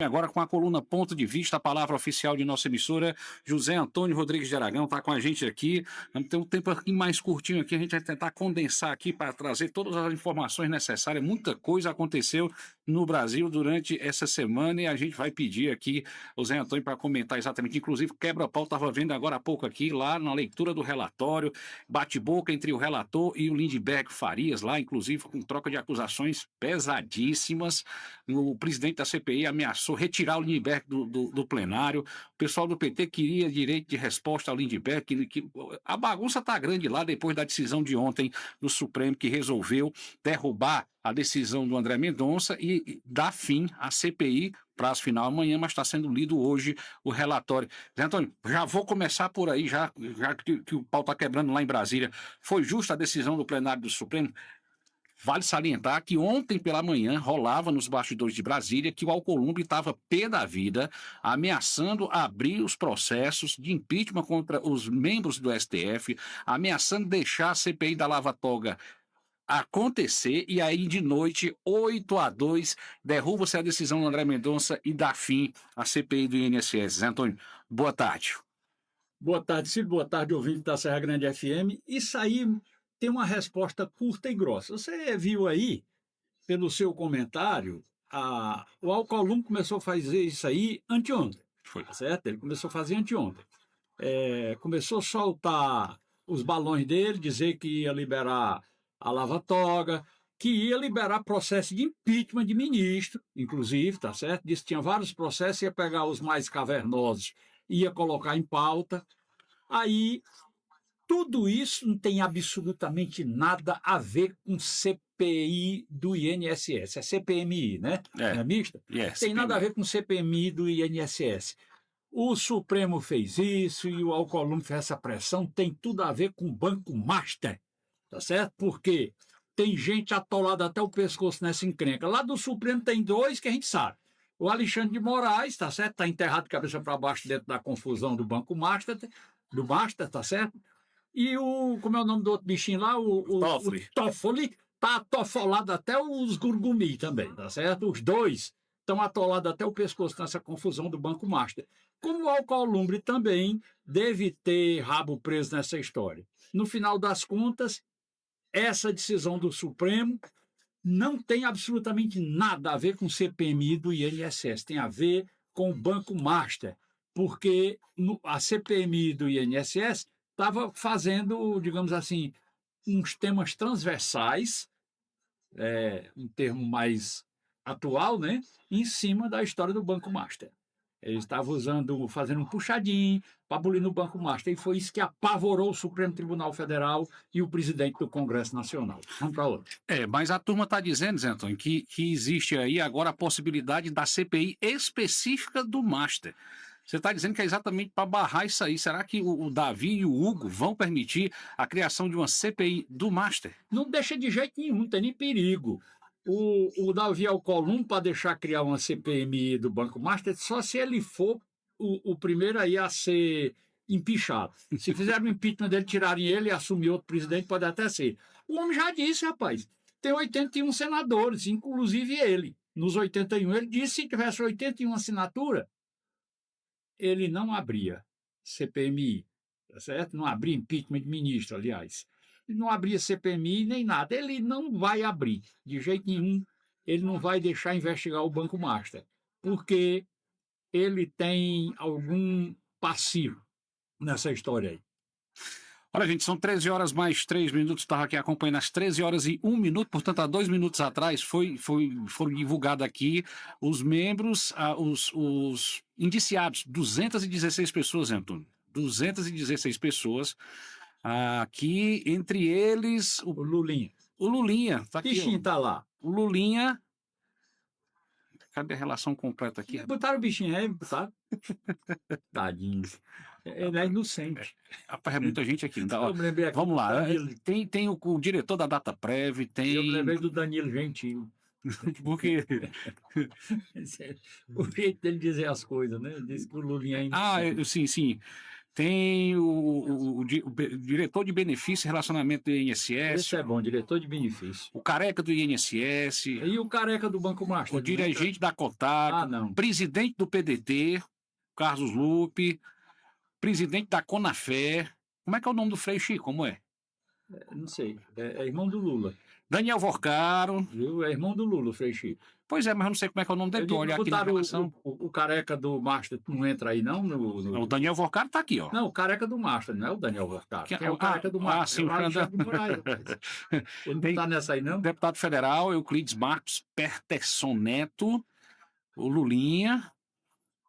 Agora com a coluna Ponto de Vista, a palavra oficial de nossa emissora, José Antônio Rodrigues de Aragão está com a gente aqui. Vamos ter um tempo aqui mais curtinho aqui, a gente vai tentar condensar aqui para trazer todas as informações necessárias. Muita coisa aconteceu no Brasil durante essa semana e a gente vai pedir aqui o Zé Antônio para comentar exatamente. Inclusive, quebra-pau, estava vendo agora há pouco aqui, lá na leitura do relatório, bate-boca entre o relator e o Lindbergh Farias, lá inclusive com troca de acusações pesadíssimas. O presidente da CPI ameaçou retirar o Lindbergh do plenário. O pessoal do PT queria direito de resposta ao Lindbergh, que a bagunça está grande lá depois da decisão de ontem do Supremo, que resolveu derrubar a decisão do André Mendonça e dar fim à CPI, prazo final amanhã, mas está sendo lido hoje o relatório. Zé Antônio, já vou começar por aí, já que o pau está quebrando lá em Brasília. Foi justa a decisão do plenário do Supremo? Vale salientar que ontem pela manhã rolava nos bastidores de Brasília que o Alcolumbre estava pé da vida, ameaçando abrir os processos de impeachment contra os membros do STF, ameaçando deixar a CPI da Lava Toga acontecer, e aí de noite, 8-2, derruba-se a decisão do André Mendonça e dá fim à CPI do INSS. Zé Antônio, boa tarde. Boa tarde, Ciro. Boa tarde, ouvinte da Serra Grande FM. Isso aí tem uma resposta curta e grossa. Você viu aí, pelo seu comentário, o Alcolumbre começou a fazer isso aí anteontem. Foi. Certo? Ele começou a fazer anteontem. Começou a soltar os balões dele, dizer que ia liberar a Lava Toga, que ia liberar processo de impeachment de ministro, inclusive, tá certo? Disse que tinha vários processos, ia pegar os mais cavernosos, ia colocar em pauta. Aí, tudo isso não tem absolutamente nada a ver com CPI do INSS. É CPMI, né? Não é mista? Tem nada a ver com CPMI do INSS. O Supremo fez isso e o Alcolumbre fez essa pressão. Tem tudo a ver com o Banco Master, tá certo? Porque tem gente atolada até o pescoço nessa encrenca. Lá do Supremo tem dois que a gente sabe. O Alexandre de Moraes, tá certo? Está enterrado de cabeça para baixo dentro da confusão do Banco Master, tá certo? E como é o nome do outro bichinho lá? O Toffoli, tá atofolado até os Gurgumi também, tá certo? Os dois estão atolados até o pescoço nessa confusão do Banco Master. Como o Alcolumbre também deve ter rabo preso nessa história. No final das contas, essa decisão do Supremo não tem absolutamente nada a ver com o CPMI do INSS, tem a ver com o Banco Master, porque a CPMI do INSS estava fazendo, digamos assim, uns temas transversais, um termo mais atual, né, em cima da história do Banco Master. Ele estava fazendo um puxadinho para abolir no Banco Master, e foi isso que apavorou o Supremo Tribunal Federal e o presidente do Congresso Nacional. Vamos para outro. Mas a turma está dizendo, Zé Antônio, que existe aí agora a possibilidade da CPI específica do Master. Você está dizendo que é exatamente para barrar isso aí. Será que o Davi e o Hugo vão permitir a criação de uma CPI do Master? Não deixa de jeito nenhum, não tem nem perigo. O Davi Alcolumbre, para deixar criar uma CPMI do Banco Master, só se ele for o primeiro aí a ser empichado. Se fizer o impeachment dele, tirarem ele e assumir outro presidente, pode até ser. O homem já disse, rapaz, tem 81 senadores, inclusive ele. Nos 81, ele disse que se tivesse 81 assinaturas, ele não abria CPMI, tá certo? Não abria impeachment de ministro, aliás. Ele não abria CPMI nem nada. Ele não vai abrir, de jeito nenhum. Ele não vai deixar investigar o Banco Master, porque ele tem algum passivo nessa história aí. Olha, gente, são 13 horas mais 3 minutos, estava aqui acompanhando às 13 horas e 1 minuto, portanto, há 2 minutos atrás foram divulgados aqui os membros, os indiciados, 216 pessoas, Antônio, 216 pessoas, aqui, entre eles... O Lulinha. O Lulinha, tá aqui. Bichinho tá lá. O Lulinha... Cadê a relação completa aqui? Botaram o bichinho aí, botaram. Tadinho. Ele é inocente. Rapaz, é muita gente aqui. Então, aqui vamos lá. Tem o diretor da DataPrev, tem... Eu me lembrei do Danilo Gentili. Porque... o jeito dele dizer as coisas, né? Diz que o Lulinha ainda... sim. Tem o diretor de benefício e relacionamento do Esse INSS, é bom, diretor de benefício. o careca do INSS, E o careca do Banco Master? o dirigente da Cotac, Ah, não. presidente do PDT, Carlos Lupe, presidente da Conafé. Como é que é o nome do Frei Chico? Como é? Não sei. É irmão do Lula. Daniel Vorcaro. Viu? É irmão do Lula, o Frei Chico. Pois é, mas eu não sei como é que é o nome dele. Eu Tô digo, olhando aqui na botaram relação. o careca do Master, não entra aí, não? O Daniel Vorcaro tá aqui, ó. Não, o careca do Master, não é o Daniel Vorcaro. Quem é o careca do Master? sim, É o o Alexandre de Xandão. Moraes, rapaz. Ele não Tem tá nessa aí, não? deputado federal, Euclides Marcos Perterson Neto, o Lulinha,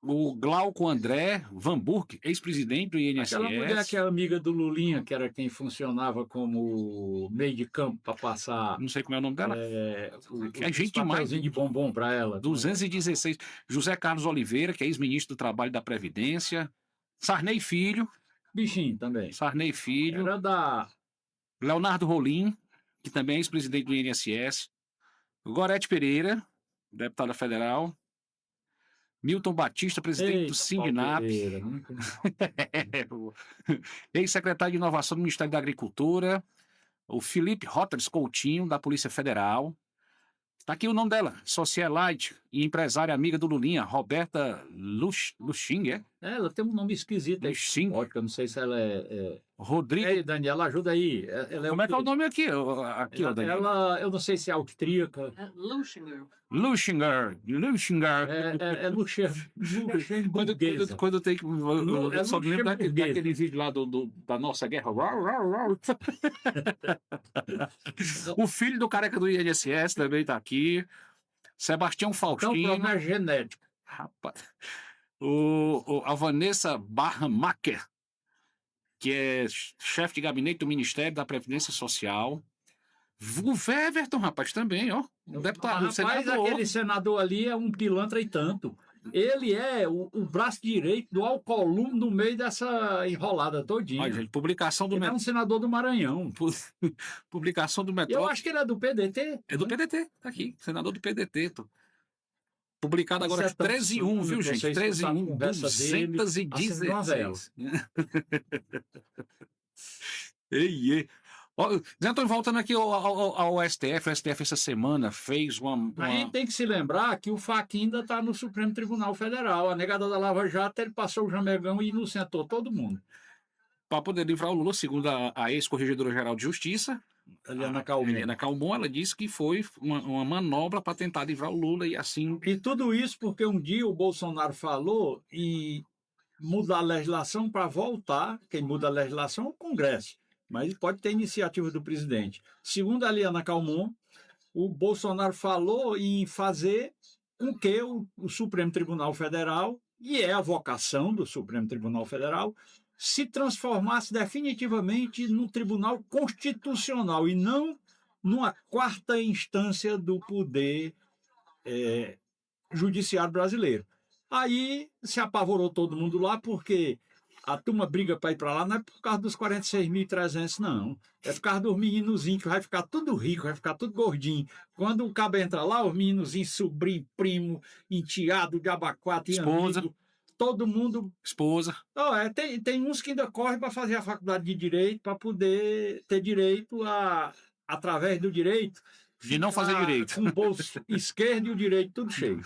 o Glauco André Van Burk, ex-presidente do Aquela mulher INSS. que é amiga do Lulinha, que era quem funcionava como meio de campo para passar Não sei como é o nome dela. É gente demais. papelzinho de bombom para ela. 216. José Carlos Oliveira, que é ex-ministro do Trabalho e da Previdência. Sarney Filho. Bichinho também. Sarney Filho. Era da... Leonardo Rolim, que também é ex-presidente do INSS. Gorete Pereira, deputada federal. Milton Batista, presidente do Singnap. Ex-secretário de Inovação do Ministério da Agricultura. O Felipe Rotters Coutinho, da Polícia Federal. Está aqui o nome dela, socialite e empresária amiga do Lulinha, Roberta Luxing, é? Ela tem um nome esquisito aí. Luxing. Eu não sei se ela é... Rodrigo. Ei, Daniela, ajuda aí. Como é que é o nome aqui? Aqui, ó, Daniela. Eu não sei se é austríaca. Luxinger. Luxinger. É luxemburguesa. Quando tem que. Eu só me lembro daquele vídeo lá da nossa guerra. O filho do careca do INSS também está aqui. Sebastião Então, o Faustino. problema é genético. Rapaz. A Vanessa Barramacher, que é chefe de gabinete do Ministério da Previdência Social. O Weverton, rapaz, também, ó. O deputado, Rapaz, senador. aquele senador ali é um pilantra e tanto. Ele é o braço direito do Alcolumbre no meio dessa enrolada todinha. Olha, gente, publicação do Ele é um senador do Maranhão. Publicação do Eu Metrópole. acho que ele é do PDT. É do PDT, tá aqui, senador do PDT. Publicado agora Isso é tão 13/1, viu, absurdo, gente? você escutar a 13/1, conversa dele, 216. Ei. Ó, Zé Antônio, voltando aqui ao STF, o STF essa semana fez uma... A gente tem que se lembrar que o Fachin ainda está no Supremo Tribunal Federal. A negada da Lava Jato, ele passou o jamegão e inocentou todo mundo. Para poder livrar o Lula, segundo a ex-corregedora-geral de Justiça, Eliana Calmon, ela disse que foi uma manobra para tentar livrar o Lula e assim... E tudo isso porque um dia o Bolsonaro falou em mudar a legislação para voltar. Quem muda a legislação é o Congresso, mas pode ter iniciativa do presidente. Segundo a Eliana Calmon, o Bolsonaro falou em fazer com que o Supremo Tribunal Federal, e é a vocação do Supremo Tribunal Federal, se transformasse definitivamente num tribunal constitucional e não numa quarta instância do poder judiciário brasileiro. Aí se apavorou todo mundo lá, porque a turma briga para ir para lá não é por causa dos 46.300, não. É por causa dos meninozinhos que vai ficar tudo rico, vai ficar tudo gordinho. Quando o cabo entra lá, os meninozinhos, sobrinho, primo, enteado de abacate, esposa, amigo, todo mundo... Esposa. Tem uns que ainda correm para fazer a faculdade de Direito, para poder ter direito através do direito... De não fazer direito. Com o bolso esquerdo e o direito tudo cheio.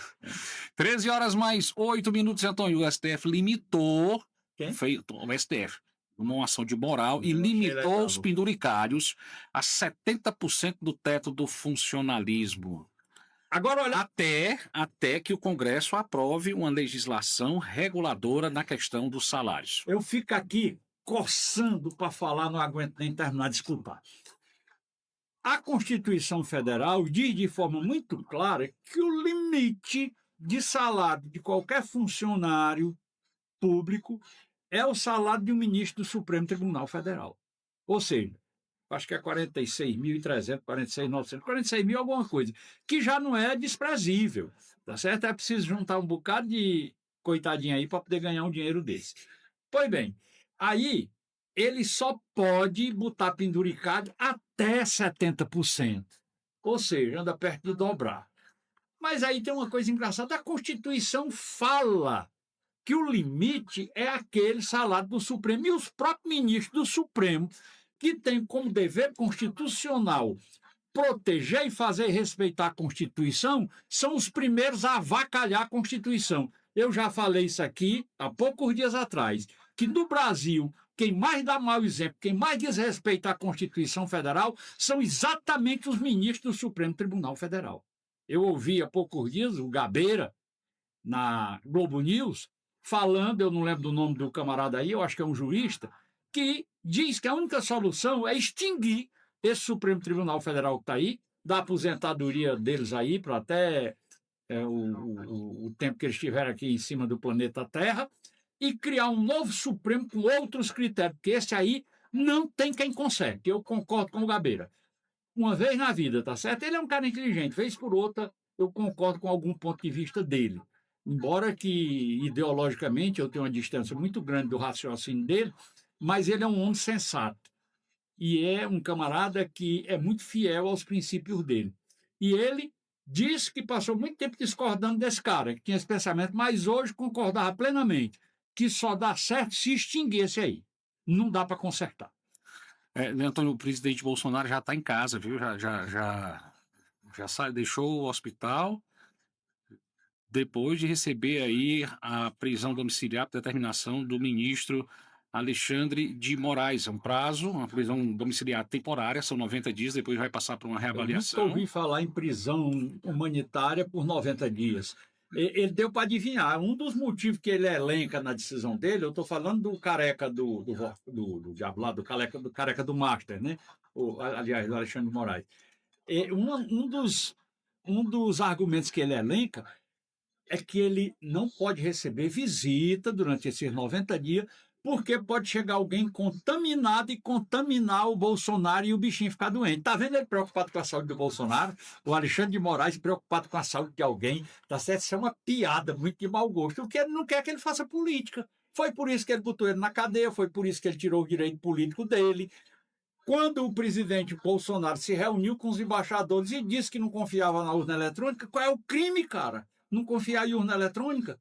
13 horas mais 8 minutos, Antônio. O STF limitou... O STF, uma ação de moral, e limitou os penduricários a 70% do teto do funcionalismo. Agora, olha... Até que o Congresso aprove uma legislação reguladora na questão dos salários. Eu fico aqui coçando para falar, não aguento nem terminar, desculpa. A Constituição Federal diz de forma muito clara que o limite de salário de qualquer funcionário público é o salário de um ministro do Supremo Tribunal Federal. Ou seja, acho que é 46.300, 46.900, 46 mil alguma coisa, que já não é desprezível, tá certo? É preciso juntar um bocado de coitadinho aí para poder ganhar um dinheiro desse. Pois bem, aí ele só pode botar penduricado até 70%. Ou seja, anda perto de dobrar. Mas aí tem uma coisa engraçada, a Constituição fala que o limite é aquele salário do Supremo. E os próprios ministros do Supremo, que têm como dever constitucional proteger e fazer respeitar a Constituição, são os primeiros a avacalhar a Constituição. Eu já falei isso aqui há poucos dias atrás, que no Brasil, quem mais dá mau exemplo, quem mais desrespeita a Constituição Federal, são exatamente os ministros do Supremo Tribunal Federal. Eu ouvi há poucos dias o Gabeira, na Globo News, falando, eu não lembro do nome do camarada aí, eu acho que é um jurista, que diz que a única solução é extinguir esse Supremo Tribunal Federal que está aí, da aposentadoria deles aí para até o tempo que eles estiverem aqui em cima do planeta Terra, e criar um novo Supremo com outros critérios, porque esse aí não tem quem consegue. Eu concordo com o Gabeira. Uma vez na vida, tá certo? Ele é um cara inteligente, vez por outra, eu concordo com algum ponto de vista dele. Embora que, ideologicamente, eu tenha uma distância muito grande do raciocínio dele, mas ele é um homem sensato. E é um camarada que é muito fiel aos princípios dele. E ele disse que passou muito tempo discordando desse cara, que tinha esse pensamento, mas hoje concordava plenamente que só dá certo se extinguir esse aí. Não dá para consertar. Antônio, o presidente Bolsonaro já está em casa, viu? Já deixou o hospital depois de receber aí a prisão domiciliar por determinação do ministro Alexandre de Moraes. É um prazo, uma prisão domiciliar temporária, são 90 dias, depois vai passar por uma reavaliação. Eu nunca ouvi falar em prisão humanitária por 90 dias. Ele deu para adivinhar. Um dos motivos que ele elenca na decisão dele, eu estou falando do careca do diabo lá, do careca do Master, né? Aliás, do Alexandre de Moraes. Um dos argumentos que ele elenca é que ele não pode receber visita durante esses 90 dias, porque pode chegar alguém contaminado e contaminar o Bolsonaro e o bichinho ficar doente. Está vendo ele preocupado com a saúde do Bolsonaro? O Alexandre de Moraes preocupado com a saúde de alguém. Tá certo? Isso é uma piada muito de mau gosto. O que ele não quer é que ele faça política. Foi por isso que ele botou ele na cadeia, foi por isso que ele tirou o direito político dele. Quando o presidente Bolsonaro se reuniu com os embaixadores e disse que não confiava na urna eletrônica, qual é o crime, cara? Não confiar em urna eletrônica?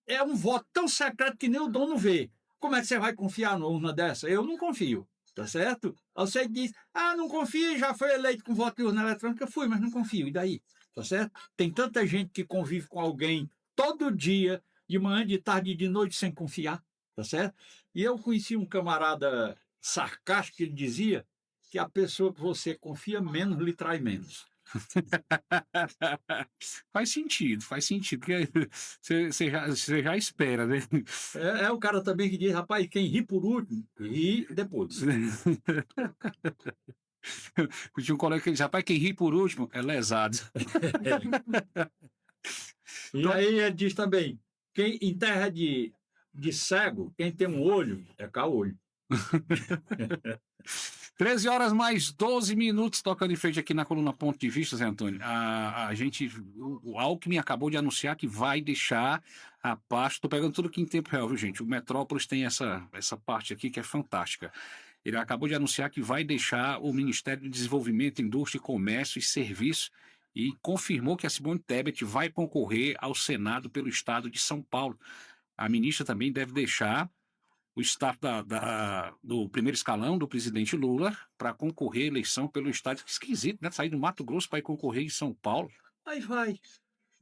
É um voto tão secreto que nem o dono vê. Como é que você vai confiar numa urna dessa? Eu não confio, tá certo? Aí você diz, não confio, já foi eleito com voto de urna eletrônica. Fui, mas não confio, e daí? Tá certo? Tem tanta gente que convive com alguém todo dia, de manhã, de tarde e de noite, sem confiar, tá certo? E eu conheci um camarada sarcástico que ele dizia que a pessoa que você confia menos lhe trai menos. Faz sentido, porque você já espera, né? É o cara também que diz, rapaz, quem ri por último, ri depois. Tinha um colega que diz, rapaz, quem ri por último é lesado. E aí ele diz também, quem em terra de cego, quem tem um olho é caolho. 13 horas mais 12 minutos, tocando em frente aqui na coluna Ponto de Vista, Zé Antônio. O Alckmin acabou de anunciar que vai deixar a parte, estou pegando tudo aqui em tempo real, viu, gente? O Metrópolis tem essa parte aqui que é fantástica. Ele acabou de anunciar que vai deixar o Ministério do Desenvolvimento, Indústria, Comércio e Serviços e confirmou que a Simone Tebet vai concorrer ao Senado pelo estado de São Paulo. A ministra também deve deixar o staff do primeiro escalão do presidente Lula para concorrer à eleição pelo estado. Esquisito, né? Sair do Mato Grosso para ir concorrer em São Paulo. Aí vai.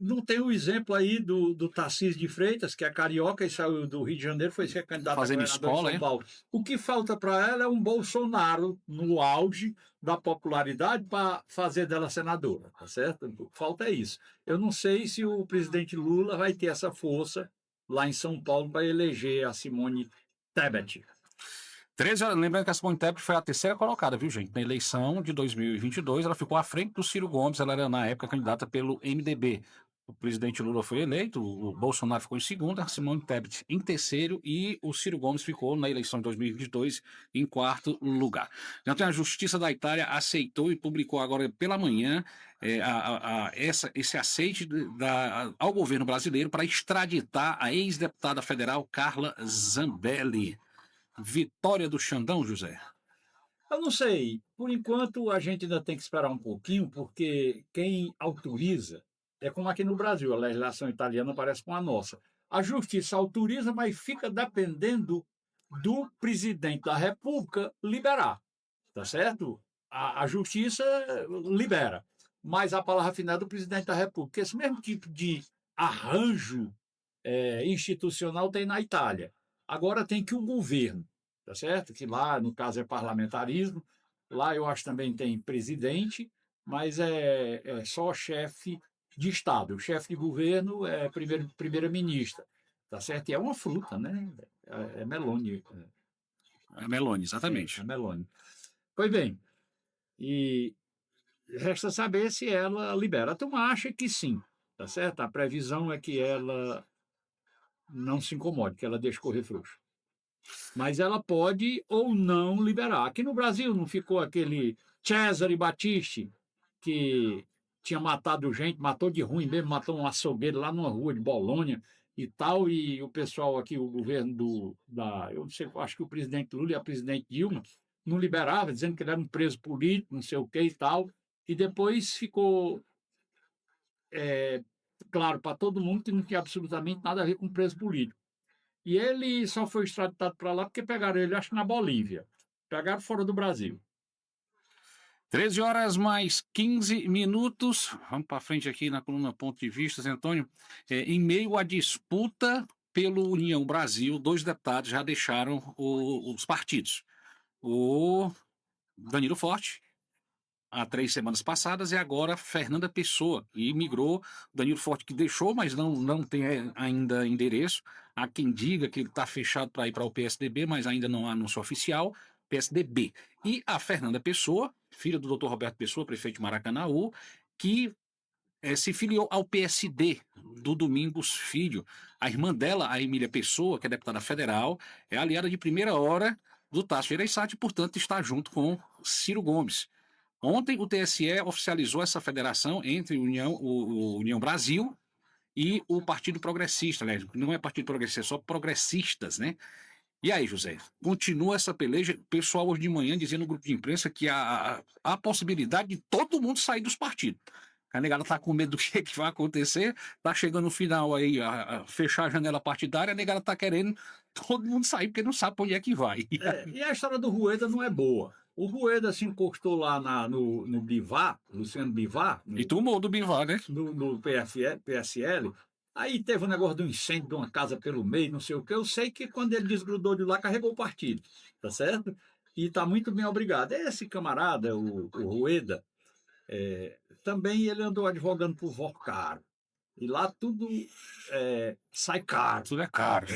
Não tem o exemplo aí do Tarcísio de Freitas, que é carioca e saiu do Rio de Janeiro, foi ser candidato a governador escola, de São Paulo. O que falta para ela é um Bolsonaro no auge da popularidade para fazer dela senadora, tá certo? O que falta é isso. Eu não sei se o presidente Lula vai ter essa força lá em São Paulo para eleger a Simone Tebet. 13 horas, lembrando que a Simone Tebet foi a terceira colocada, viu, gente? Na eleição de 2022, ela ficou à frente do Ciro Gomes, ela era, na época, candidata pelo MDB. O presidente Lula foi eleito, o Bolsonaro ficou em segundo, a Simone Tebet em terceiro e o Ciro Gomes ficou na eleição de 2022 em quarto lugar. Então, a Justiça da Itália aceitou e publicou agora pela manhã esse aceite ao governo brasileiro para extraditar a ex-deputada federal Carla Zambelli. Vitória do Xandão, José? Eu não sei. Por enquanto, a gente ainda tem que esperar um pouquinho, porque quem autoriza é como aqui no Brasil, a legislação italiana parece com a nossa. A justiça autoriza, mas fica dependendo do presidente da República liberar, tá certo? A justiça libera, mas a palavra final é do presidente da República. Esse mesmo tipo de arranjo institucional tem na Itália. Agora tem que o governo, tá certo? Que lá, no caso, é parlamentarismo. Lá eu acho também tem presidente, mas é só chefe de Estado. O chefe de governo é primeira-ministra, tá certo? E é uma fruta, né? É Meloni. É Meloni, É exatamente. Meloni. Pois bem, e resta saber se ela libera. A turma acha que sim, tá certo? A previsão é que ela não se incomode, que ela deixe correr frouxo. Mas ela pode ou não liberar. Aqui no Brasil não ficou aquele Cesare Battisti, que tinha matado gente, matou de ruim mesmo, matou um açougueiro lá numa rua de Bolonha e tal, e o pessoal aqui, o governo eu não sei, acho que o presidente Lula e a presidente Dilma não liberava, dizendo que ele era um preso político, não sei o que e tal, e depois ficou claro para todo mundo que não tinha absolutamente nada a ver com preso político. E ele só foi extraditado para lá porque pegaram ele, acho que na Bolívia. Pegaram fora do Brasil. 13 horas mais 15 minutos. Vamos para frente aqui na coluna Ponto de Vista, Zé Antônio. Em meio à disputa pelo União Brasil, 2 deputados já deixaram os partidos. O Danilo Forte, há 3 semanas passadas, e agora Fernanda Pessoa, e migrou. Danilo Forte que deixou, mas não tem ainda endereço. Há quem diga que ele está fechado para ir para o PSDB, mas ainda não há anúncio oficial. PSDB. E a Fernanda Pessoa, filha do Dr. Roberto Pessoa, prefeito de Maracanaú, que se filiou ao PSD do Domingos Filho. A irmã dela, a Emília Pessoa, que é deputada federal, é aliada de primeira hora do Tasso Gereissati e, portanto, está junto com Ciro Gomes. Ontem o TSE oficializou essa federação entre o União Brasil e o Partido Progressista, né? Não é Partido Progressista, é só progressistas, né? E aí, José, continua essa peleja. O pessoal hoje de manhã dizia no grupo de imprensa que há a possibilidade de todo mundo sair dos partidos. A negada tá com medo do que vai acontecer, tá chegando no final aí, a fechar a janela partidária, a negada tá querendo todo mundo sair porque não sabe pra onde é que vai. E a história do Rueda não é boa. O Rueda se encostou lá no Bivar, Luciano Bivar, E tomou do Bivar, né? no PSL. Aí teve um negócio do incêndio de uma casa pelo meio, não sei o que. Eu sei que quando ele desgrudou de lá, carregou o partido, tá certo? E está muito bem obrigado. Esse camarada, o Rueda, também ele andou advogando por voto caro. E lá tudo sai caro. Tudo é caro.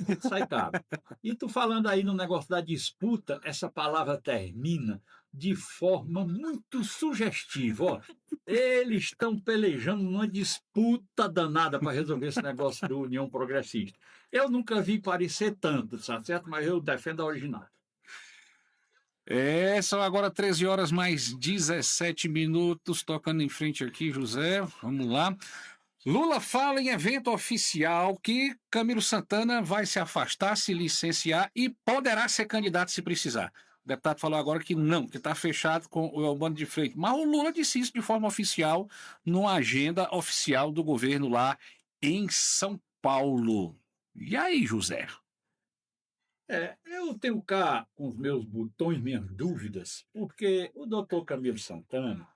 Tudo sai caro. E tu falando aí no negócio da disputa, essa palavra termina de forma muito sugestiva. Ó, eles estão pelejando numa disputa danada para resolver esse negócio da União Progressista. Eu nunca vi parecer tanto, tá certo? Mas eu defendo a original. São agora 13 horas mais 17 minutos, tocando em frente aqui, José. Vamos lá. Lula fala em evento oficial que Camilo Santana vai se afastar, se licenciar e poderá ser candidato se precisar. O deputado falou agora que não, que está fechado com o Albano de Freitas. Mas o Lula disse isso de forma oficial, numa agenda oficial do governo lá em São Paulo. E aí, José? Eu tenho cá com os meus botões, minhas dúvidas, porque o doutor Camilo Santana,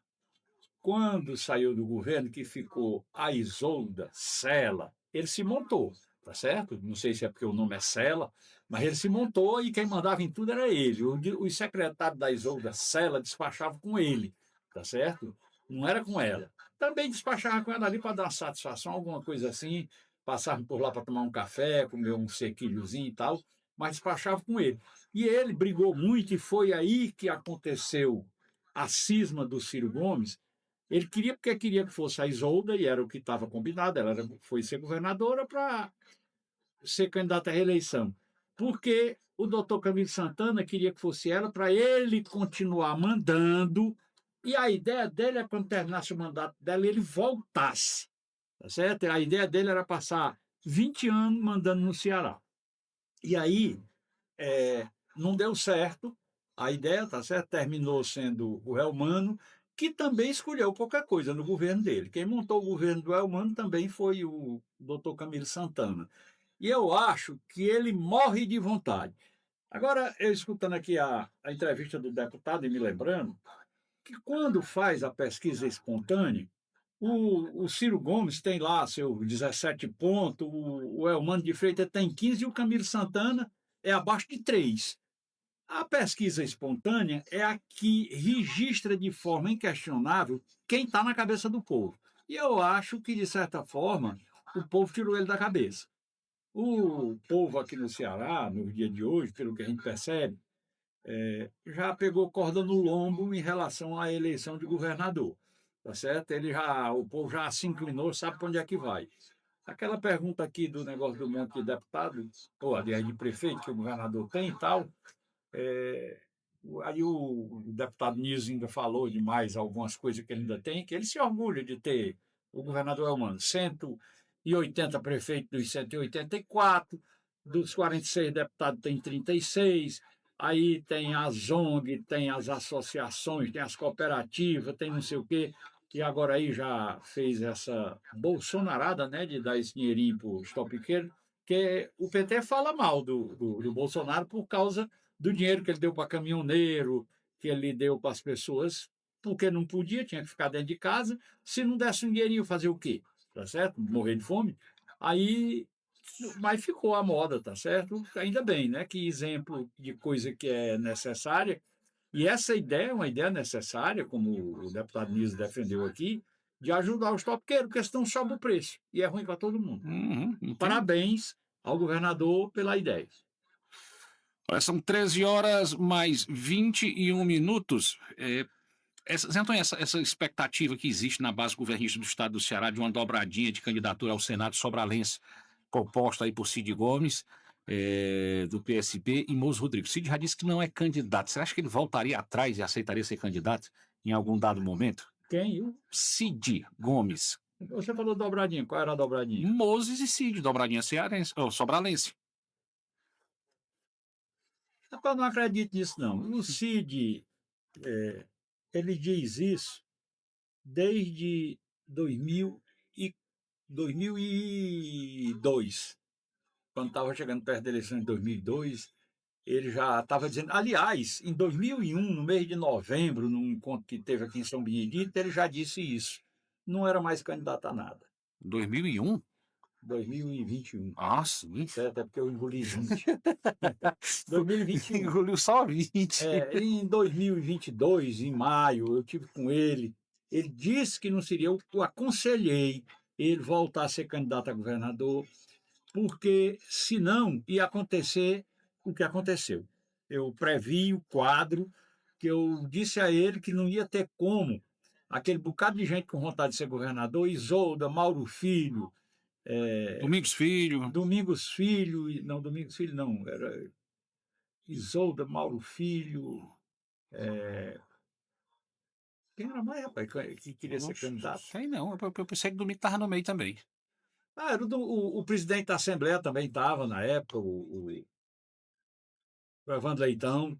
quando saiu do governo, que ficou a Isolda Sela, ele se montou, tá certo? Não sei se é porque o nome é Sela, mas ele se montou e quem mandava em tudo era ele. Os secretários da Isolda Sela despachavam com ele, tá certo? Não era com ela. Também despachava com ela ali para dar satisfação, alguma coisa assim, passavam por lá para tomar um café, comer um sequilhozinho e tal, mas despachava com ele. E ele brigou muito e foi aí que aconteceu a cisma do Ciro Gomes. Ele queria, porque queria que fosse a Isolda, e era o que estava combinado, foi ser governadora para ser candidata à reeleição. Porque o doutor Camilo Santana queria que fosse ela para ele continuar mandando, e a ideia dele é quando terminasse o mandato dela, ele voltasse. Tá certo? A ideia dele era passar 20 anos mandando no Ceará. E aí, não deu certo a ideia, tá certo? Terminou sendo o Elmano, que também escolheu pouca coisa no governo dele. Quem montou o governo do Elmano também foi o doutor Camilo Santana. E eu acho que ele morre de vontade. Agora, eu escutando aqui a entrevista do deputado e me lembrando que quando faz a pesquisa espontânea, o Ciro Gomes tem lá seu 17 pontos, o Elmano de Freitas tem 15 e o Camilo Santana é abaixo de 3. A pesquisa espontânea é a que registra de forma inquestionável quem está na cabeça do povo. E eu acho que, de certa forma, o povo tirou ele da cabeça. O povo aqui no Ceará, no dia de hoje, pelo que a gente percebe, já pegou corda no lombo em relação à eleição de governador. Tá certo? O povo já se inclinou, sabe para onde é que vai. Aquela pergunta aqui do negócio do monte de deputado, ou aliás, de prefeito que o governador tem e tal, aí o deputado Nilson ainda falou de mais algumas coisas que ele ainda tem, que ele se orgulha de ter, o governador Elmano, 180 prefeitos dos 184, dos 46 deputados tem 36, aí tem as ONG, tem as associações, tem as cooperativas, tem não sei o quê, e agora aí já fez essa bolsonarada, né, de dar esse dinheirinho para os topiqueiros, que o PT fala mal do Bolsonaro por causa do dinheiro que ele deu para caminhoneiro, que ele deu para as pessoas, porque não podia, tinha que ficar dentro de casa. Se não desse um dinheirinho, fazer o quê? Tá certo? Morrer de fome. Aí, mas ficou a moda, tá certo? Ainda bem, né? Que exemplo de coisa que é necessária. E essa ideia é uma ideia necessária, como o deputado Nise defendeu aqui, de ajudar os topiqueiros, porque senão sobe o preço. E é ruim para todo mundo. Parabéns ao governador pela ideia. Olha, são 13 horas mais 21 minutos. Antônio, essa expectativa que existe na base governista do estado do Ceará de uma dobradinha de candidatura ao Senado sobralense, proposta aí por Cid Gomes, do PSB, e Moço Rodrigues. Cid já disse que não é candidato. Você acha que ele voltaria atrás e aceitaria ser candidato em algum dado momento? Quem? Cid Gomes. Você falou dobradinha. Qual era a dobradinha? Moses e Cid, dobradinha cearense, ou sobralense. Eu não acredito nisso, não. O Cid, ele diz isso desde 2002, quando estava chegando perto da eleição de 2002, ele já estava dizendo. Aliás, em 2001, no mês de novembro, num encontro que teve aqui em São Benedito, ele já disse isso. Não era mais candidato a nada. 2001? 2021. Ah, sim. Certo, é porque eu engoli 20. 2021. Engoliu só 20. Em 2022, em maio, eu tive com ele. Ele disse que não seria, eu aconselhei ele voltar a ser candidato a governador, porque senão ia acontecer o que aconteceu. Eu previ o quadro, que eu disse a ele que não ia ter como aquele bocado de gente com vontade de ser governador, Isolda, Mauro Filho, Domingos Filho. Domingos Filho não, era Isolda, Mauro Filho, quem era mais, rapaz, que queria ser candidato? Sei não, eu pensei que o Domingo estava no meio também. Era o presidente da Assembleia também estava na época, o Evandro Leitão.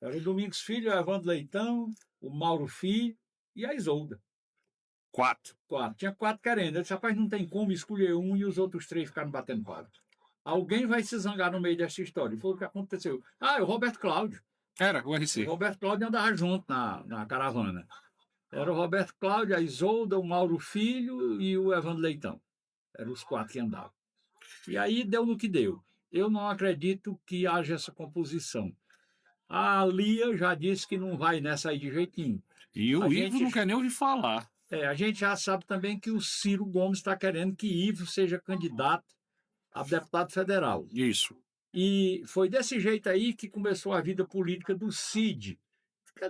Era o Domingos Filho, o Evandro Leitão, o Mauro Filho e a Isolda. 4. Tinha 4 querendo. Eu disse, rapaz, não tem como escolher um e os outros 3 ficaram batendo palma. Alguém vai se zangar no meio dessa história. E foi o que aconteceu. É o Roberto Cláudio. Era o RC. O Roberto Cláudio andava junto na caravana. Era o Roberto Cláudio, a Isolda, o Mauro Filho e o Evandro Leitão. Eram os 4 que andavam. E aí deu no que deu. Eu não acredito que haja essa composição. A Lia já disse que não vai nessa aí de jeito nenhum. E o Ivo não quer nem ouvir falar. A gente já sabe também que o Ciro Gomes está querendo que Ivo seja candidato a deputado federal. Isso. E foi desse jeito aí que começou a vida política do Cid.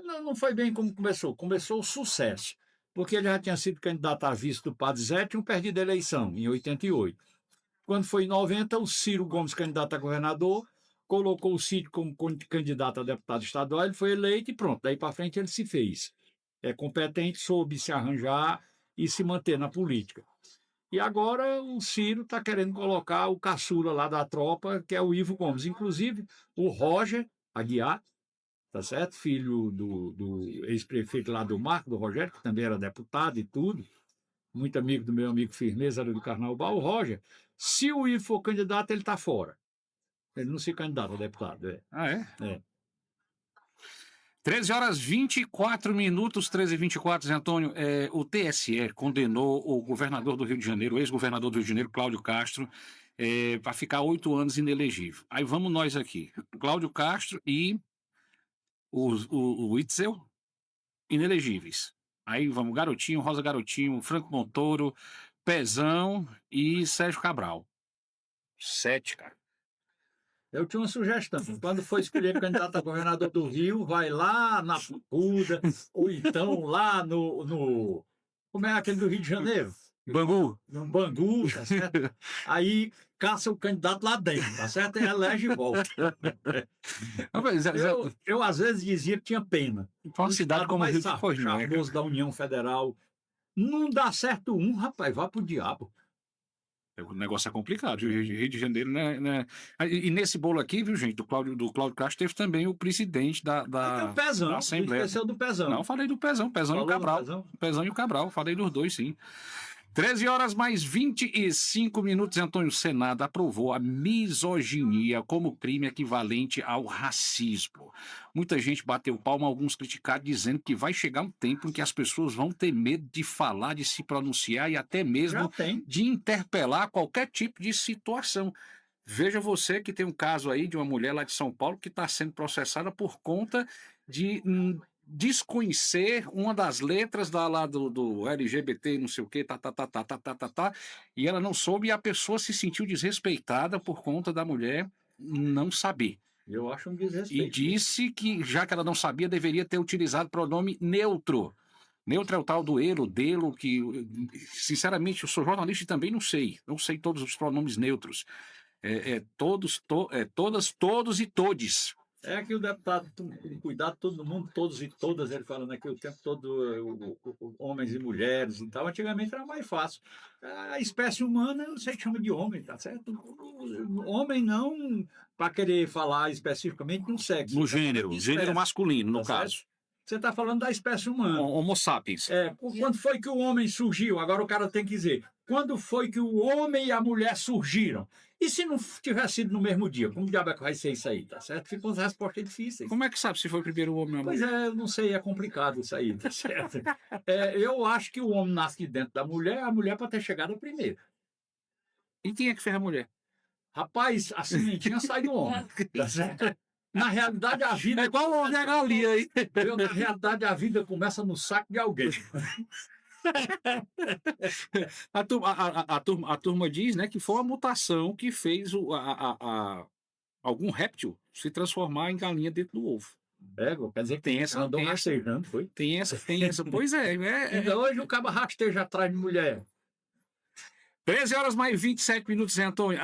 Não foi bem como começou. Começou o sucesso, porque ele já tinha sido candidato a vice do Padre Zé, tinha perdido a eleição em 88. Quando foi em 90, o Ciro Gomes, candidato a governador, colocou o Cid como candidato a deputado estadual, ele foi eleito e pronto. Daí para frente ele se fez. É competente, soube se arranjar e se manter na política. E agora o Ciro está querendo colocar o caçula lá da tropa, que é o Ivo Gomes. Inclusive, o Roger Aguiar, tá certo? Filho do ex-prefeito lá do Marco, do Rogério, que também era deputado e tudo, muito amigo do meu amigo Firmeza, do Carnaubal, o Roger, Se o Ivo for candidato, ele está fora. Ele não se candidata a deputado. Ah, é? É. 13 horas 24 minutos, 13 e 24, Zé Antônio. O TSE condenou o governador do Rio de Janeiro, o ex-governador do Rio de Janeiro, Cláudio Castro, para ficar 8 anos inelegível. Aí vamos nós aqui. Cláudio Castro e o Witzel, inelegíveis. Aí vamos Garotinho, Rosa Garotinho, Franco Montoro, Pezão e Sérgio Cabral. 7, cara. Eu tinha uma sugestão. Quando for escolher candidato a governador do Rio, vai lá na Papuda, ou então lá no. Como é aquele do Rio de Janeiro? Bangu. No Bangu, tá certo? Aí caça o candidato lá dentro, tá certo? E elege e volta. Eu às vezes dizia que tinha pena. Uma cidade como o Rio de Janeiro, charmoso da União Federal. Não dá certo um, rapaz, vá pro diabo. O negócio é complicado, o Rio de Janeiro, né? E nesse bolo aqui, viu, gente, do Cláudio Castro, teve também o presidente da Pezão, da Assembleia. Esqueceu do Pezão. Não, falei do Pezão e o Cabral. Pezão e o Cabral, falei dos dois, sim. 13 horas mais 25 minutos, Antônio. O Senado aprovou a misoginia como crime equivalente ao racismo. Muita gente bateu palma, alguns criticaram, dizendo que vai chegar um tempo em que as pessoas vão ter medo de falar, de se pronunciar e até mesmo de interpelar qualquer tipo de situação. Veja você que tem um caso aí de uma mulher lá de São Paulo que está sendo processada por conta de desconhecer uma das letras lá do LGBT, não sei o que, e ela não soube e a pessoa se sentiu desrespeitada por conta da mulher não saber. Eu acho um desrespeito. E disse que, já que ela não sabia, deveria ter utilizado pronome neutro. Neutro é o tal do ele, dele, que, sinceramente, eu sou jornalista e também não sei todos os pronomes neutros. Todas, todos e todes. É que o deputado, cuidado, todo mundo, todos e todas, ele falando aqui o tempo todo, homens e mulheres e tal. Antigamente era mais fácil. A espécie humana, não sei que chama de homem, tá certo? Homem não, para querer falar especificamente no sexo. No gênero masculino, no caso. Certo? Você está falando da espécie humana. Homo sapiens. Quando foi que o homem surgiu? Agora o cara tem que dizer. Quando foi que o homem e a mulher surgiram? E se não tivesse sido no mesmo dia? Como diabo é que vai ser isso aí, tá certo? Ficam as respostas difíceis. Como é que sabe se foi primeiro o homem ou a mulher? Pois eu não sei, é complicado isso aí, tá certo? Eu acho que o homem nasce de dentro da mulher, a mulher pode ter chegado primeiro. E quem é que fez a mulher? Rapaz, a sementinha sai do homem, tá certo? Na realidade, a vida... É igual o homem e a galinha aí. Na realidade, a vida começa no saco de alguém. A turma diz, né, que foi uma mutação que fez algum réptil se transformar em galinha dentro do ovo. Quer dizer que tem essa, andou rastejando, foi? Tem essa. Pois é. Ainda hoje o cabo rasteja atrás de mulher. 13 horas mais 27 minutos, Antônio.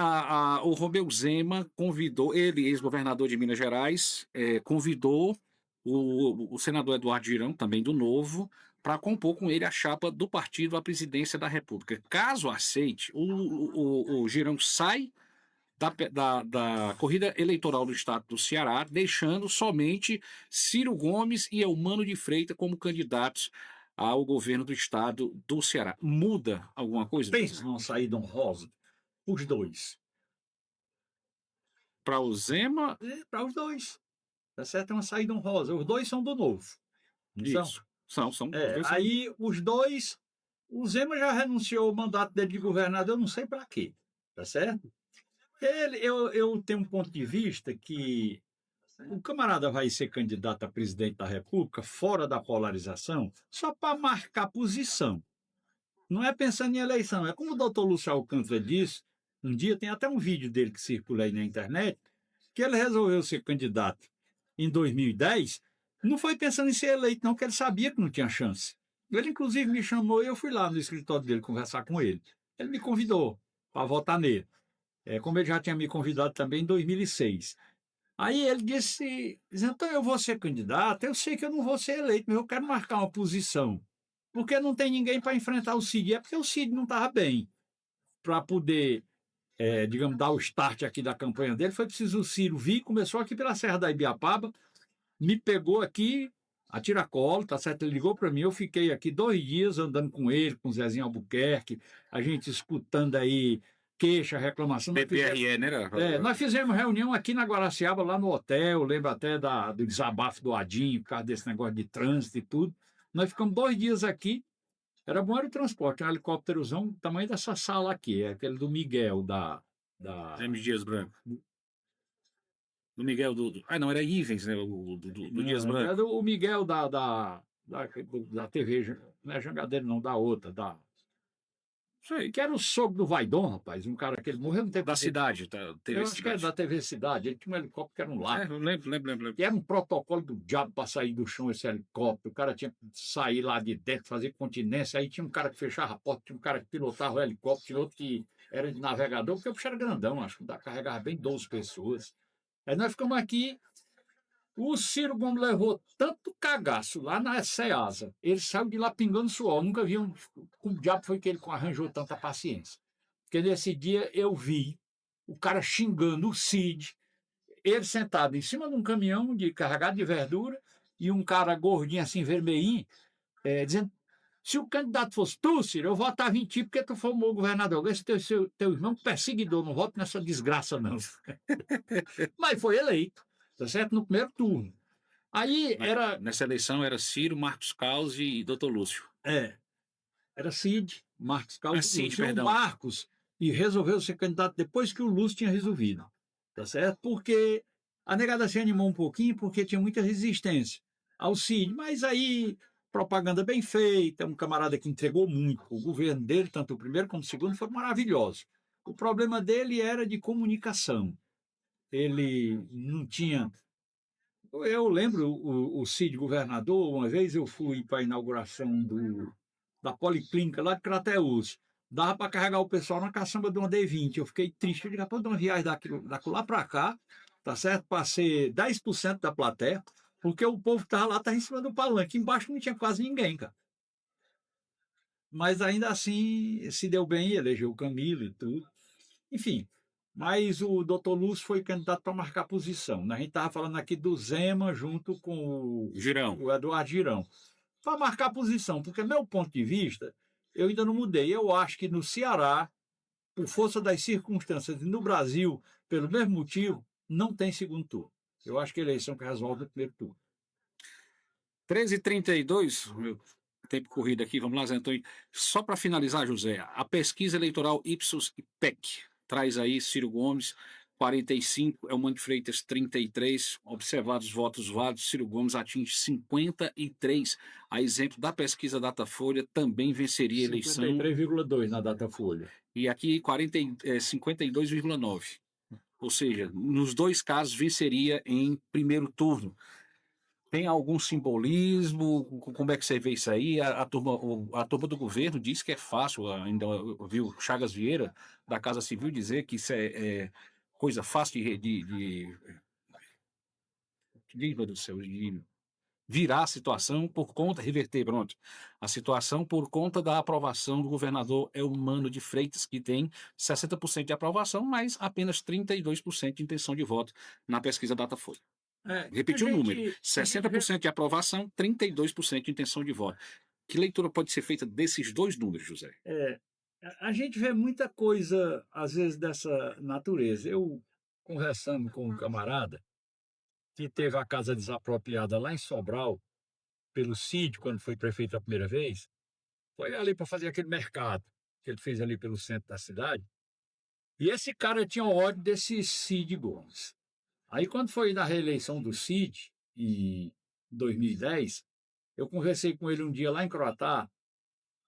O Romeu Zema convidou, ele, ex-governador de Minas Gerais, convidou o senador Eduardo Girão, também do Novo, para compor com ele a chapa do partido à presidência da República. Caso aceite, o Girão sai da corrida eleitoral do estado do Ceará, deixando somente Ciro Gomes e Eumano de Freitas como candidatos ao governo do estado do Ceará. Muda alguma coisa? Pensa numa saída honrosa. Os dois. Para o Zema? Para os dois. Tá certo? É uma saída honrosa. Os dois são do Novo. Isso. São. Aí os dois. O Zema já renunciou ao mandato dele de governador, eu não sei para quê. Tá certo? Eu tenho um ponto de vista que o camarada vai ser candidato a presidente da República fora da polarização só para marcar posição. Não é pensando em eleição. É como o doutor Lúcio Alcântara disse, um dia tem até um vídeo dele que circula aí na internet, que ele resolveu ser candidato em 2010, não foi pensando em ser eleito não, porque ele sabia que não tinha chance. Ele inclusive me chamou e eu fui lá no escritório dele conversar com ele. Ele me convidou para votar nele. Como ele já tinha me convidado também em 2006. Aí ele disse, então eu vou ser candidato, eu sei que eu não vou ser eleito, mas eu quero marcar uma posição. Porque não tem ninguém para enfrentar o Cid. É porque o Cid não estava bem. Para poder, digamos, dar o start aqui da campanha dele, foi preciso o Ciro vir, começou aqui pela Serra da Ibiapaba, me pegou aqui a tiracolo, tá certo? Ele ligou para mim, eu fiquei aqui 2 dias andando com ele, com o Zezinho Albuquerque, a gente escutando aí queixa, reclamação. PPRE, né? Nós fizemos reunião aqui na Guaraciaba, lá no hotel, lembro até do desabafo do Adinho, por causa desse negócio de trânsito e tudo. Nós ficamos 2 dias aqui, era bom era o transporte, um helicópterozão, do tamanho dessa sala aqui, é aquele do Miguel, James Dias Branco. Do Miguel Ah, não, era Ivens, né? Do Dias Branco. Era o Miguel da TV, não é Jangadeiro, não, da outra, Sei. que era o sogro do Vaidon, rapaz, um cara que ele morreu no tempo Da cidade, eu acho que era da TV Cidade, ele tinha um helicóptero que era um lá. Eu lembro. Que era um protocolo do diabo para sair do chão esse helicóptero. O cara tinha que sair lá de dentro, fazer continência. Aí tinha um cara que fechava a porta, tinha um cara que pilotava o helicóptero, tinha outro que era de navegador, porque o bicho era grandão, acho que carregava bem 12 pessoas. Aí nós ficamos aqui. O Ciro Gomes levou tanto cagaço lá na SEASA. Ele saiu de lá pingando suor. Eu nunca vi como o diabo foi que ele arranjou tanta paciência. Porque nesse dia eu vi o cara xingando o Cid, ele sentado em cima de um caminhão carregado de verdura e um cara gordinho assim, vermelhinho, dizendo: se o candidato fosse tu, Ciro, eu votava em ti porque tu foi o meu governador. Esse teu irmão perseguidor, não voto nessa desgraça, não. Mas foi eleito, tá certo? No primeiro turno. Aí era. Nessa eleição era Ciro, Marcos Caos e Dr. Lúcio. Era Cid, Marcos Caos, Cid, Lúcio, perdão. o Marcos, e resolveu ser candidato depois que o Lúcio tinha resolvido. Tá certo? Porque a negada se animou um pouquinho porque tinha muita resistência ao Cid, mas aí propaganda bem feita, um camarada que entregou muito. O governo dele, tanto o primeiro como o segundo, foram maravilhosos. O problema dele era de comunicação. Ele não tinha. Eu lembro o Cid governador, uma vez eu fui para a inauguração da Policlínica lá de Crateús. Dava para carregar o pessoal na caçamba de uma D20. Eu fiquei triste. Eu digo: de uma viagem daqui lá para cá, tá certo? Passei 10% da plateia, porque o povo que estava lá estava em cima do palanque. Embaixo não tinha quase ninguém, cara. Mas ainda assim se deu bem, elegeu o Camilo e tudo. Enfim, mas o doutor Lúcio foi candidato para marcar posição. A gente estava falando aqui do Zema junto com o Eduardo Girão. Para marcar posição, porque, meu ponto de vista, eu ainda não mudei. Eu acho que no Ceará, por força das circunstâncias, e no Brasil, pelo mesmo motivo, não tem segundo turno. Eu acho que a eleição que resolve o primeiro turno. 13h32, meu tempo corrido aqui, vamos lá, Zé Antônio. Só para finalizar, José, a pesquisa eleitoral Ipsos e PEC traz aí Ciro Gomes 45, Elmano de Freitas 33, observados votos válidos, Ciro Gomes atinge 53. A exemplo da pesquisa Datafolha, também venceria a eleição. 53,2 na Datafolha. E aqui 52,9. Ou seja, nos dois casos venceria em primeiro turno. Tem algum simbolismo? Como é que você vê isso aí? A turma do governo diz que é fácil. Ainda ouviu Chagas Vieira, da Casa Civil, dizer que isso é coisa fácil de virar a situação por conta, reverter, pronto, a situação por conta da aprovação do governador Eumano de Freitas, que tem 60% de aprovação, mas apenas 32% de intenção de voto na pesquisa Datafolha. Repetir o número: 60% de aprovação, 32% de intenção de voto. Que leitura pode ser feita desses dois números, José? A gente vê muita coisa, às vezes, dessa natureza. Eu, conversando com um camarada que teve a casa desapropriada lá em Sobral, pelo Cid, quando foi prefeito a primeira vez, foi ali para fazer aquele mercado que ele fez ali pelo centro da cidade. E esse cara tinha ódio desse Cid Gomes. Aí, quando foi na reeleição do Cid, em 2010, eu conversei com ele um dia lá em Croatá.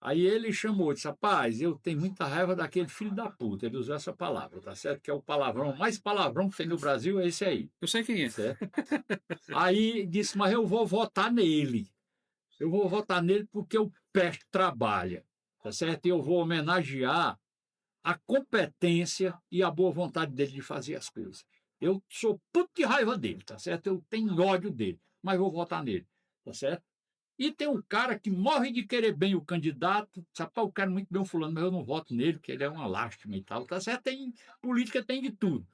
Aí ele chamou, disse: rapaz, eu tenho muita raiva daquele filho da puta. Ele usou essa palavra, tá certo? Que é o palavrão, mais palavrão que tem no Brasil, é esse aí. Eu sei quem é. Certo? Aí disse: mas eu vou votar nele. Eu vou votar nele porque o Peste trabalha, tá certo? E eu vou homenagear a competência e a boa vontade dele de fazer as coisas. Eu sou puto de raiva dele, tá certo? Eu tenho ódio dele, mas vou votar nele, tá certo? E tem um cara que morre de querer bem o candidato, sabe? Eu quero muito bem o fulano, mas eu não voto nele, porque ele é uma lástima e tal, tá certo? Política tem de tudo.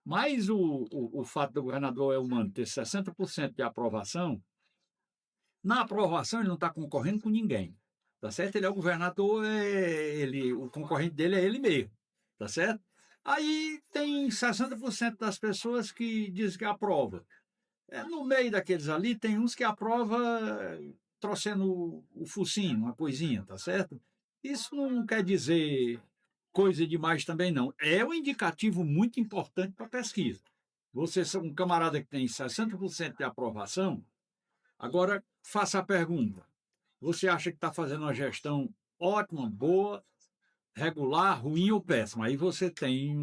Mas o fato do governador Eumano ter 60% de aprovação, na aprovação ele não está concorrendo com ninguém, tá certo? Ele é o governador, o concorrente dele é ele mesmo. tá certo? Aí tem 60% das pessoas que dizem que aprova. No meio daqueles ali, tem uns que aprova trouxendo o focinho, uma coisinha, tá certo? Isso não quer dizer coisa demais também, não. É um indicativo muito importante para a pesquisa. Você é um camarada que tem 60% de aprovação, agora faça a pergunta. Você acha que está fazendo uma gestão ótima, boa, regular, ruim ou péssima? Aí você tem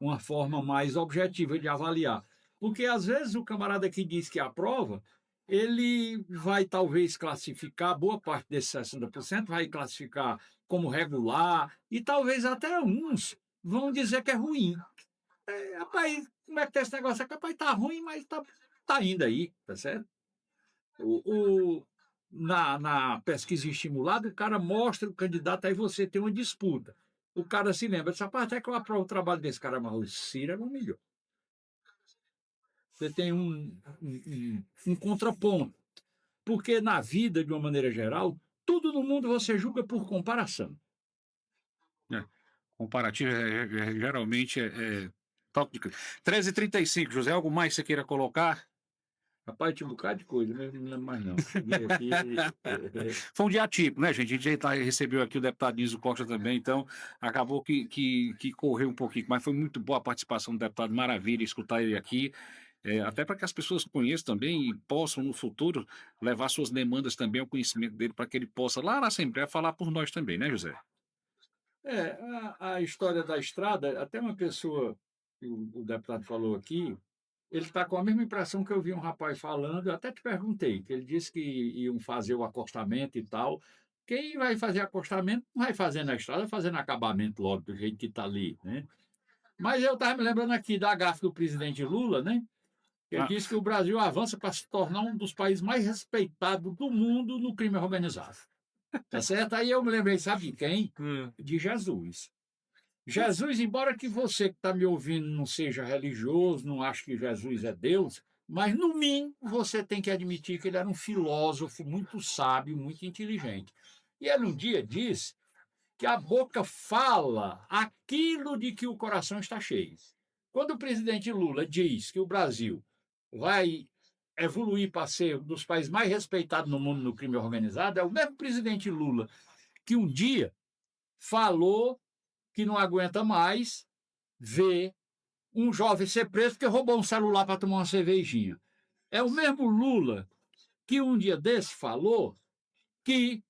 uma forma mais objetiva de avaliar. Porque às vezes o camarada que diz que aprova, ele vai talvez classificar, boa parte desses 60% vai classificar como regular, e talvez até uns vão dizer que é ruim. Rapaz, como é que tá esse negócio? É capaz tá ruim, mas tá indo aí, tá certo? Na pesquisa estimulada, o cara mostra o candidato, aí você tem uma disputa. O cara se lembra, diz, rapaz, até que eu aprovo o trabalho desse cara, mas o Ciro era um milhão. Você tem um contraponto. Porque na vida, de uma maneira geral, tudo no mundo você julga por comparação. É. Comparativo geralmente toque de 13h35. José, algo mais que você queira colocar? Rapaz, tinha um bocado de coisa, mas não lembro mais não. Aqui, Foi um dia atípico, né, gente? A gente recebeu aqui o deputado Nilson Costa também, então acabou que correu um pouquinho, mas foi muito boa a participação do deputado, maravilha escutar ele aqui, até para que as pessoas conheçam também e possam, no futuro, levar suas demandas também ao conhecimento dele, para que ele possa, lá na Assembleia, falar por nós também, né, José? a história da estrada, até uma pessoa, que o deputado falou aqui, ele está com a mesma impressão que eu vi um rapaz falando, eu até te perguntei, que ele disse que iam fazer o acostamento e tal. Quem vai fazer acostamento não vai fazer na estrada, vai fazer no acabamento logo, do jeito que está ali, né? Mas eu estava me lembrando aqui da gafe do presidente Lula, né? Ele Ah, disse que o Brasil avança para se tornar um dos países mais respeitados do mundo no crime organizado. Tá certo? Aí eu me lembrei, sabe de quem? De Jesus. Jesus, embora que você que está me ouvindo não seja religioso, não ache que Jesus é Deus, mas no mínimo você tem que admitir que ele era um filósofo muito sábio, muito inteligente. E ele um dia disse que a boca fala aquilo de que o coração está cheio. Quando o presidente Lula diz que o Brasil vai evoluir para ser um dos países mais respeitados no mundo no crime organizado, é o mesmo presidente Lula que um dia falou que não aguenta mais ver um jovem ser preso porque roubou um celular para tomar uma cervejinha. É o mesmo Lula que um dia desse falou que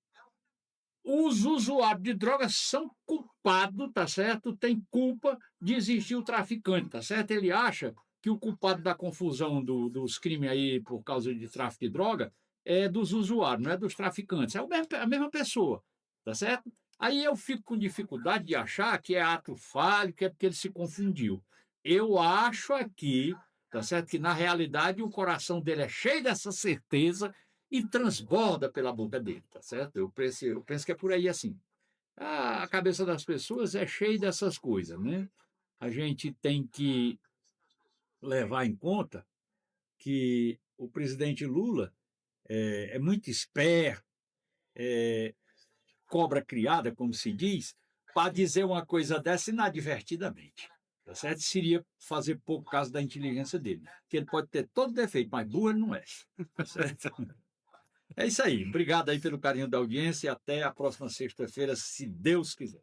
os usuários de drogas são culpados, tá certo? Tem culpa de existir o traficante, tá certo? Ele acha que o culpado da confusão dos crimes aí por causa de tráfico de droga é dos usuários, não é dos traficantes. É a mesma pessoa, tá certo? Aí eu fico com dificuldade de achar que é ato falho, que é porque ele se confundiu. Eu acho aqui, tá certo? Que na realidade o coração dele é cheio dessa certeza e transborda pela boca dele, tá certo? Eu penso que é por aí assim. A cabeça das pessoas é cheia dessas coisas, né? A gente tem que levar em conta que o presidente Lula é muito esperto, cobra criada, como se diz, para dizer uma coisa dessa inadvertidamente. Tá certo? Seria fazer pouco caso da inteligência dele. Que ele pode ter todo defeito, mas burro ele não é. Tá certo? É isso aí. Obrigado aí pelo carinho da audiência e até a próxima sexta-feira, se Deus quiser.